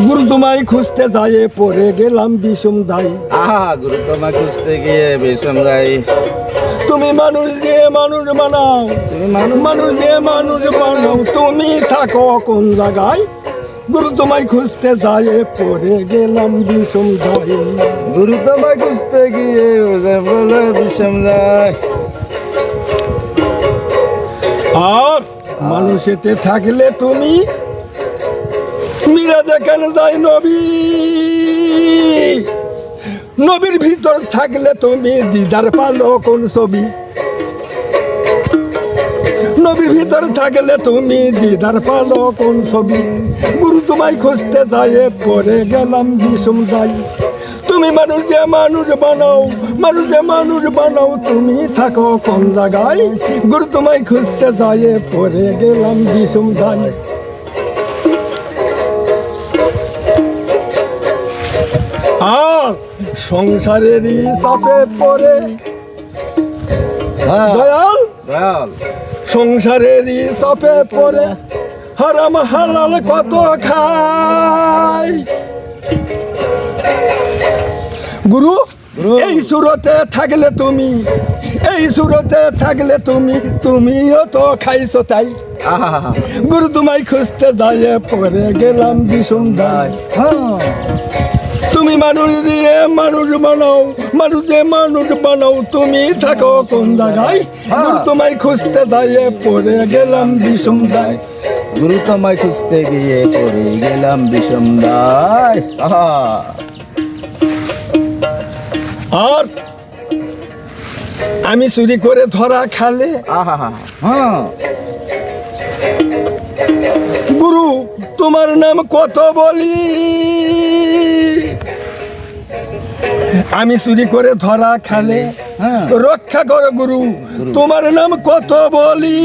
গুরু তোমায় খুঁজতে যায় পড়ে গেলাম বিষম দায়ী। গুরু তোমায় খুঁজতে গিয়ে বিষম দায়ী। তুমি মানুষ যে মানুষ বানাও, তুমি মানুষ যে মানুষ বানাও, তুমি থাকো কোন জায়গায়? গুরু তোমায় খুঁজতে যায় পড়ে গেলাম বিষম দায়ী। গুরু তোমায় খুঁজতে গিয়ে বলে বিষম দায়ী। আর মানুষেতে থাকলে তুমি মীরা যেখানে যায় নবী, নবীর ভিতর থাকলে তুমি দিদার পালো কোন ছবি? নবীর ভিতর থাকলে তুমি দিদার পালো কোন ছবি? গুরু তোমায় খুঁজতে যায় পড়ে গেলাম বিষম দায়ী। তুমি মানুষ যে মানুষ বানাও, মানুষ যে মানুষ বানাও, তুমি থাকো কোন জায়গায়? গুরু তোমায় খুঁজতে যায় পড়ে গেলাম বিষম দায়ী। আর সংসারেরই চাপে পড়ে দয়াল, দয়াল সংসারেরই চাপে পড়ে হারাম হালাল কত খায়। গুরু এই সুরতে থাকলে তুমি, এই সুরতে থাকলে তুমি, তুমিও তো খাইছো তাই। গুরু তোমায় খুঁজতে যায় পড়ে গেলাম বিষম দায়ী। তুমি মানুষ দিয়ে মানুষ বানাও, মানুষ দিয়ে মানুষ বানাও, তুমি থাকো কোন জায়গায়? গুরু তোমায় খুঁজতে যায় পড়ে গেলাম বিষম দায়ী। গুরু তোমায় খুঁজতে গিয়ে পড়ে গেলাম বিষম দায়ী। আর আমি চুরি করে ধরা খালে গুরু তোমার নাম কত বলি? আমি চুরি করে ধরা খালে রক্ষা করো গুরু, তোমার নাম কত বলি?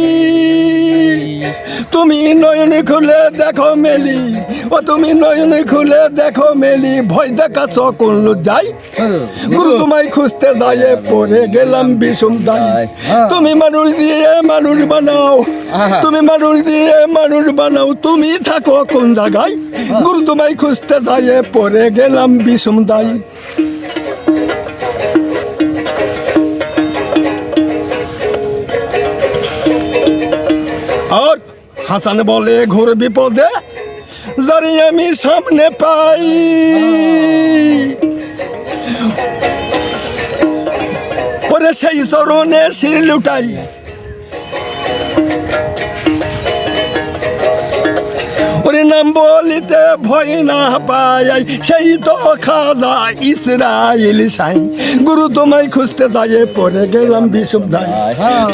তুমি নয়নে খুলে দেখো মেলি, ও তুমি নয়নে খুলে দেখো মেলি, ভয় দেখাচ্ছ কোন লজ্জায়? গুরু তোমায় খুঁজতে যায় পড়ে গেলাম বিষম দায়ী। তুমি মানুষ দিয়ে মানুষ বানাও, তুমি মানুষ দিয়ে মানুষ বানাও, তুমি থাকো কোন জায়গায়? গুরু তোমায় খুঁজতে যায় পড়ে গেলাম বিষম দায়ী। আর হাসান বলে ঘোর বিপদে যারি আমি সামনে পাই, পরে সেই চরণে শির লুটাই। ওরে নাম বলিতে ভয় না পাই, সেই তো খাজা ইসরাইল সাই। গুরু তোমায় খুঁজতে যায় পড়ে গেলাম বিষম দায়ী।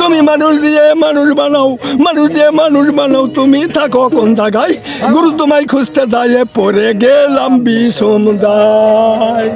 তুমি মানুষ দিয়ে মানুষ বানাও, মানুষ দিয়ে মানুষ বানাও, তুমি থাকো কোন জায়গায়? গুরু তোমায় খুঁজতে যায় পড়ে গেলাম বিষম দায়ী।